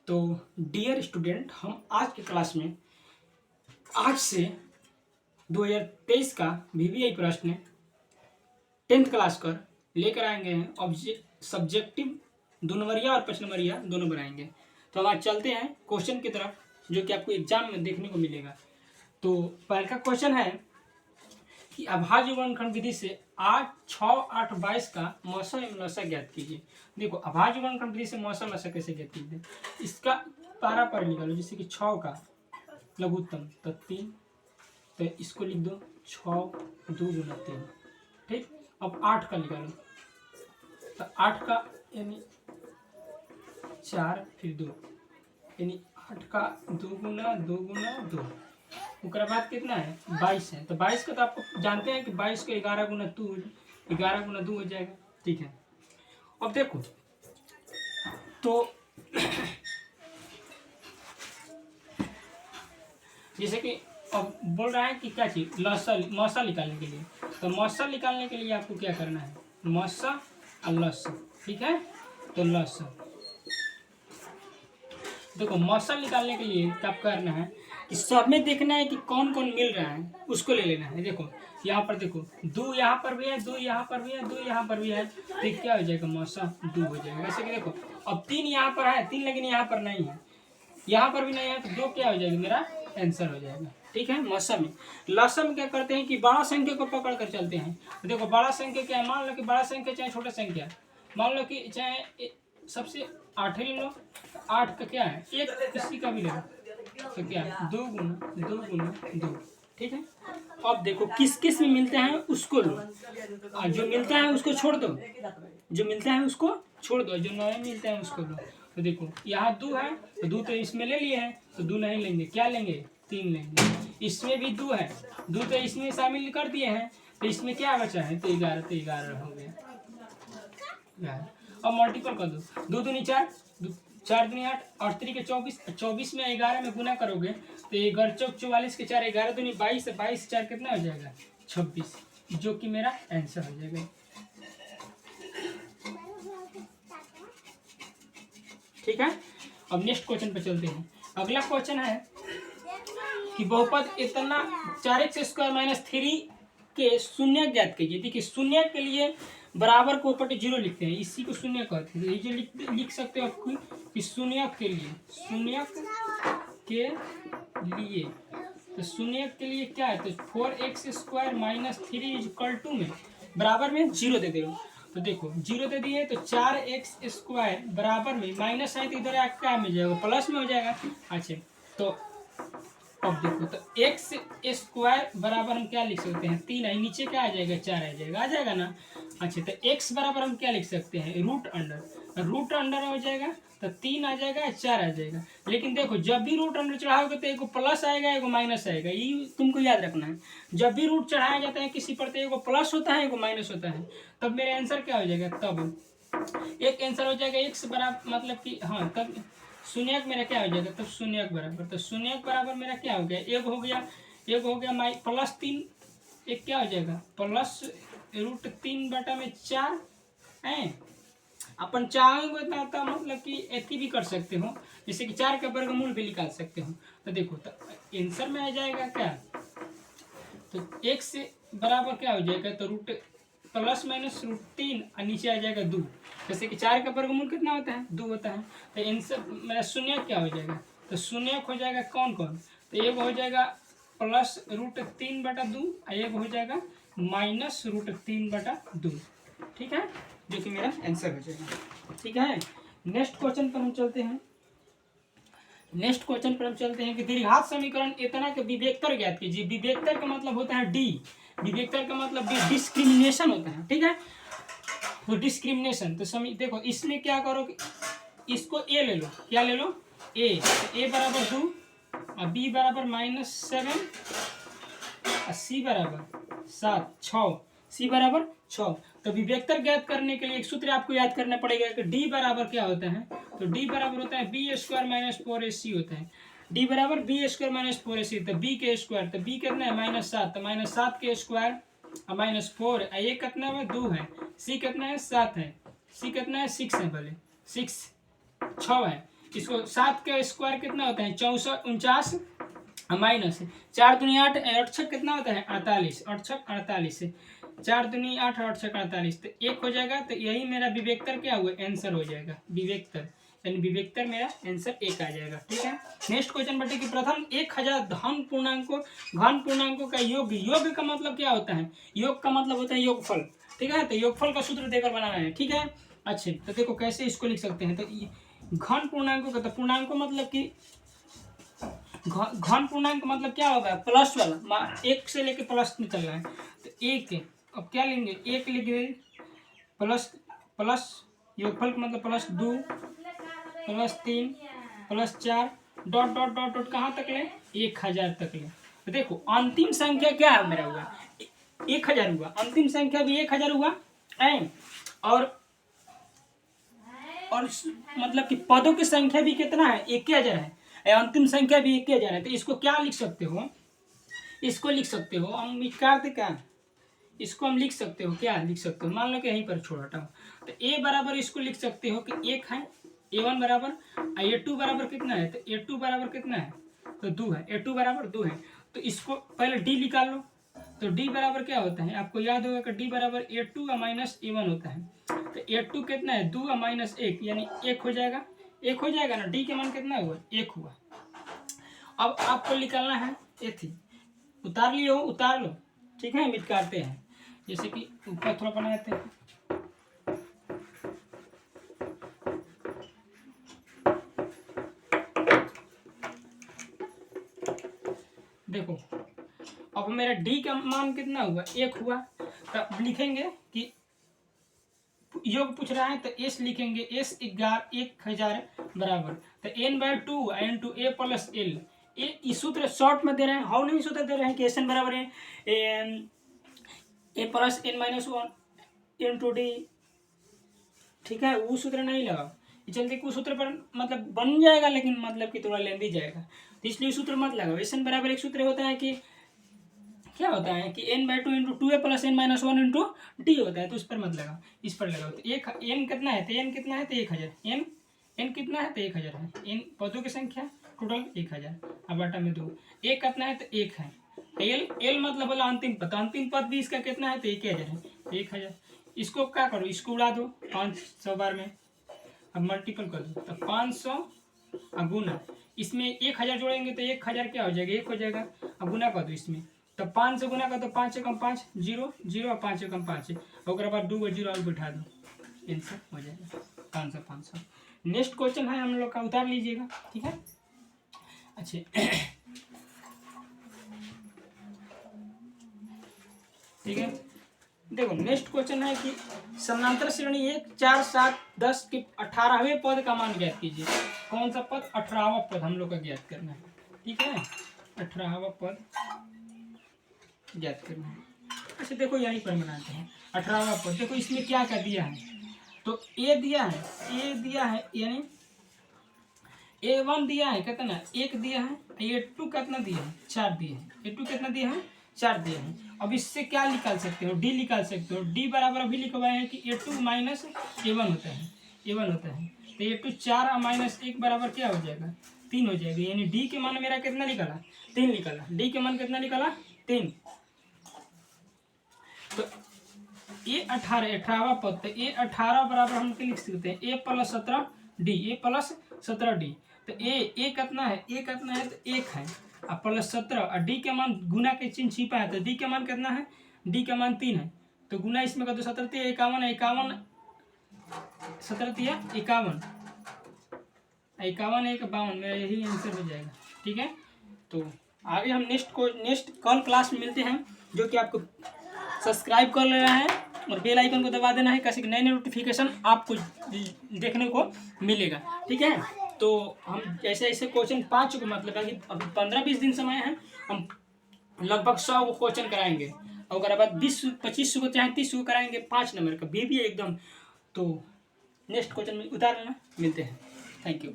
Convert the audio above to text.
तो dear student, हम आज के क्लास में आज से 2023 का VVI प्रश्न 10th क्लास कर लेकर आएंगे हैं। सब्जेक्टिव 2 नंबरिया और 5 नंबरिया दोनों बनाएंगे। तो हम आज चलते हैं क्वेश्चन की तरफ, जो कि आपको एग्जाम में देखने को मिलेगा। तो पहला क्वेश्चन है कि अभाज्य वर्गखंड विधि से 8, 6, 8, 22 का मौसा एवं लसा ज्ञात कीजिए। देखो, अभाज्य वर्गखंड विधि से मौसा लसा कैसे ज्ञात कीजिए, इसका पारा पर निकालो। जैसे कि 6 का लघुत्तम तो 3, तो इसको लिख दो 6 2 गुना 3। ठीक, अब 8 का निकालो, तो 8 का यानी 4 फिर 2, यानी 8 का 2 गुना 2 गुना 2। उसके बाद कितना है 22 है। तो 22 का तो आपको जानते हैं कि 22 को 11 गुना 2 हो जाएगा। ठीक है, अब देखो तो जैसे कि अब बोल रहा है कि क्या चीज मौसा निकालने के लिए, तो मौसा निकालने के लिए आपको क्या करना है, मौसा और लसा। ठीक है, तो लसा देखो, मौसा निकालने के लिए क्या करना है कि सब में देखना है कि कौन कौन मिल रहा है, उसको ले लेना है। देखो यहाँ पर देखो 2 यहाँ पर भी है, 2 यहाँ पर भी है, 2 यहाँ पर भी है, तो क्या हो जाएगा मौसा 2 हो जाएगा। जैसे कि देखो अब 3 यहाँ पर है, 3 लेकिन यहाँ पर नहीं है, यहाँ पर भी नहीं है, तो 2 क्या हो जाएगा, मेरा आंसर हो जाएगा। ठीक है, मौसा में। लसा में क्या करते हैं कि बड़ा संख्या को पकड़ कर चलते हैं। तो देखो बड़ा संख्या क्या है, मान लो कि बड़ा संख्या चाहे छोटा संख्या, मान लो कि चाहे सबसे 8 ले लो, 8 का क्या है, एक किसी का भी ले लो, तो क्या है 2 गुना 2। ठीक है, अब देखो किस किस में मिलते हैं उसको लो, और जो मिलता है उसको छोड़ दो, जो मिलता है उसको छोड़ दो, जो नए मिलते हैं उसको लो। तो देखो यहाँ 2 है, तो 2 तो इसमें ले लिए हैं, तो 2 नहीं लेंगे, क्या लेंगे 3 लेंगे। इसमें भी 2 है, 2 तो इसमें शामिल कर दिए हैं, तो इसमें क्या बचा है, तो 11 हो गया। अब मल्टीपल कर दो, 2 दूनी 4, 4 दूनी 8, 8 3 के 24, 24 में 11 में गुना करोगे तो 11 चौक 44 के 4, 11 दूनी 22, 22 4 कितना हो जाएगा 26, जो कि मेरा आंसर हो जाएगा। ठीक है, अब नेक्स्ट क्वेश्चन पे चलते हैं। अगला क्वेश्चन है कि बहुपद इतना 4x² - 3 के शून्य ज्ञात कीजिए। देखिए शून्य के लिए बराबर को ऊपर 0 लिखते हैं, इसी को शून्य कहते हैं। तो ये लिख सकते हो आपको कि शून्य के लिए, तो शून्य के लिए क्या है, तो 4x² - 3 में बराबर में 0 दे दो। तो देखो 0 दे दिए, तो 4x² बराबर में माइनस है, तो इधर क्या मिल जाएगा, प्लस में हो जाएगा। अच्छा, तो अब देखो तो x² बराबर हम क्या लिख सकते हैं, 3 है, नीचे क्या आ जाएगा 4 आ जाएगा ना। अच्छा, तो x बराबर हम क्या लिख सकते हैं, रूट अंडर हो जाएगा, तो 3 आ जाएगा 4 आ जाएगा। लेकिन देखो जब भी रूट अंडर चढ़ाओगे तो एगो प्लस आएगा एगो माइनस आएगा, ये तुमको याद रखना है। जब भी रूट चढ़ाया जाता है किसी पर, तो एगो प्लस होता है एगो माइनस होता है। तब मेरा आंसर क्या हो जाएगा, तब एक आंसर हो जाएगा x बराबर, मतलब कि हाँ, तब शून्य मेरा क्या हो जाएगा, तब शून्य बराबर, तो शून्य बराबर मेरा क्या हो गया, एक हो गया +3, एक क्या हो जाएगा प्लस √3/4 है। अपन चाहेंगे तो मतलब कि ऐसी भी कर सकते हो, जैसे कि 4 का वर्गमूल भी निकाल सकते हो। तो देखो तो आंसर में आ जाएगा क्या, तो x बराबर क्या हो जाएगा, तो ±√3 और नीचे आ जाएगा 2। जैसे कि 4 का वर्गमूल कितना होता है, 2 होता है। तो आंसर मेरा शून्य क्या हो जाएगा, तो शून्य हो जाएगा कौन कौन, तो एक हो जाएगा +√3/2 और एक हो जाएगा -√3/2। ठीक है, जो कि मेरा आंसर हो जाएगा। ठीक है, नेक्स्ट क्वेश्चन पर हम चलते हैं। कि द्विघात समीकरण इतना के विवेकतर ज्ञात कीजिए। विवेकतर का मतलब होता है डी, विवेकतर का मतलब डिस्क्रिमिनेशन होता है। ठीक है, तो डिस्क्रिमिनेशन, तो देखो इसमें क्या करो कि इसको ए ले लो, क्या ले लो ए, तो ए बराबर 2 और बी बराबर -7 और सी बराबर 7, 6, सी बराबर 6। तो विवेकतर ज्ञात करने के लिए एक सूत्र आपको याद करना पड़ेगा कि डी बराबर क्या होता है, तो डी बराबर होता है b² - 4ac होता है। डी बराबर b² - 4ac, तो b के स्क्वायर, तो b कितना है -7, तो -7 के स्क्वायर और -4, ये कितना है 2 है, सी कितना है 7 है, सी कितना है 6 है, भले 6 6 है। इसको 7 का स्क्वायर कितना होता है 64 49 माइनस 4 दूनी 8 8 छक कितना होता है 48 8 छक 48 है 4 दूनी 8 8 छक 48 तो 1 हो जाएगा। तो यही मेरा विवेक्तर क्या हुआ आंसर हो जाएगा विवेक्तर, यानी विवेक्तर मेरा आंसर 1 आ जाएगा। ठीक है, नेक्स्ट क्वेश्चन बेटे कि प्रथम 1000 घन पूर्णांकों का योग, योग का मतलब क्या होता है, योग का मतलब होता है योगफल। ठीक है, तो योगफल का सूत्र देकर बनाना है। ठीक है, अच्छे तो देखो कैसे इसको लिख सकते हैं। तो घन पूर्णांकों का, तो पूर्णांक मतलब कि घन पूर्णांक मतलब क्या होगा प्लस वाला, 1 से लेके प्लस में चल रहा है। तो 1 अब क्या लेंगे 1 लिखे प्लस प्लस योगफल का मतलब +2 +3 +4 डॉट डॉट डॉट डॉट कहाँ तक ले 1000 तक ले। तो देखो अंतिम संख्या क्या है मेरा हुआ 1000 हुआ, अंतिम संख्या भी 1000 हुआ है। और मतलब कि पदों की संख्या भी कितना है 1000 है, अंतिम संख्या भी 1000 है। तो इसको क्या लिख सकते हो, इसको लिख सकते हो हम मिटाते क्या, इसको हम लिख सकते हो क्या लिख सकते हो, मान लो कि यहीं पर छोड़ हटाओ। तो a बराबर इसको लिख सकते हो कि 1 है, a1 बराबर, a2 बराबर कितना है, तो a2 बराबर कितना है तो 2 है, a2 बराबर 2 है। तो इसको पहले d निकाल लो। तो d बराबर क्या होता है आपको याद होगा कि d बराबर a2 माइनस a1 होता है। तो a2 कितना है 2 माइनस 1 यानी 1 हो जाएगा, 1 हो जाएगा ना, d के मान कितना हुआ 1 हुआ। अब आपको निकालना है एथी, उतार लियो उतार लो। ठीक है, मिटाते हैं जैसे कि ऊपर थोड़ा बनाते हैं। देखो अब मेरा d का मान कितना हुआ 1 हुआ। तब लिखेंगे कि योग पूछ रहा है तो s लिखेंगे s 1000 बराबर तो n/2 n two a plus l। ये सूत्र शॉर्ट में दे रहे हैं, हाउ नहीं सूत्र दे रहे हैं कि एस एन बराबर है a plus n minus 1 into D. ठीक है, वो सूत्र नहीं लगाओ, जल्दी को सूत्र पर मतलब बन जाएगा लेकिन मतलब कि थोड़ा लेंदी जाएगा, तो इसलिए सूत्र मत लगाओ। एस एन बराबर एक सूत्र होता है कि क्या होता है कि n/2 into 2a plus n minus 1 into D होता है, तो उस पर मत लगाओ, इस पर लगाओ। तो एक n कितना है तो n कितना है तो 1000, n कितना है तो 1000 है, n पदों की संख्या टोटल 1000 अब बटा में 2, एक कितना है तो 1 है, l मतलब बोला अंतिम पद, अंतिम पद भी इसका कितना है तो 1000 है, 1000 इसको क्या करो इसको उड़ा दो 500 बार में, अब मल्टीपल कर दो तो 500 गुना इसमें 1000 जोड़ेंगे तो 1000 क्या हो जाएगा 1 हो जाएगा। अब गुना कर दो इसमें तो 5 से गुना कर दो 5 एकम 5 0 0 और 5 एकम 5 और बाद 2 0 और बिठा दो, आंसर हो जाएगा 500 500। नेक्स्ट क्वेश्चन है हम लोग का, उतार लीजिएगा। ठीक है, अच्छा ठीक है, देखो नेक्स्ट क्वेश्चन है कि समांतर श्रेणी 1 4 7 10 के 18वें पद का मान ज्ञात कीजिए। कौन सा पद 18वां पद हम लोग का ज्ञात करना है। ठीक है, 18वां पद ज्ञात करना है। अच्छा देखो यहीं पर बनाते हैं 18वां पद। देखो इसमें क्या क्या दिया है, तो a दिया है यानी a1 दिया है कितना 1 दिया है, a2 कितना दिया है 4 दिया है, a2 कितना दिया है 4 दिया है। अब इससे क्या निकाल सकते हो d निकाल सकते हो, d बराबर अभी लिखवाए हैं कि a2 माइनस a1 होता है, a1 होता है। तो a2 4 माइनस 1 बराबर क्या हो जाएगा 3 हो जाएगा, यानी d के मान मेरा कितना निकला 3 निकला, d के मान कितना निकला 3। तो a 18वां पद, तो a 18 बराबर हम लिख सकते हैं a plus 17 d, a plus 17 d। तो a कितना है तो 1 है और प्लस 17 और d के मान गुना के चिन्ह छिपा है, तो d के मान कितना है d का मान 3 है। तो गुना इसमें कर दो 17 51 51 17 51 51 1 52, मेरा यही आंसर हो जाएगा। ठीक है, तो आगे हम नेक्स्ट कल क्लास में मिलते हैं, जो कि आपको सब्सक्राइब कर लेना है और बेल आइकन को दबा देना है, कैसे नए नए नोटिफिकेशन आपको देखने को मिलेगा। ठीक है, तो हम ऐसे ऐसे क्वेश्चन 5 को मतलब अभी 15-20 दिन समय है, हम लगभग 100 को क्वेश्चन कराएंगे और अगर बाद 20-25 को चाहे 30 को कराएंगे 5 नंबर का भी एकदम। तो नेक्स्ट क्वेश्चन में उतार लेना, मिलते हैं, थैंक यू।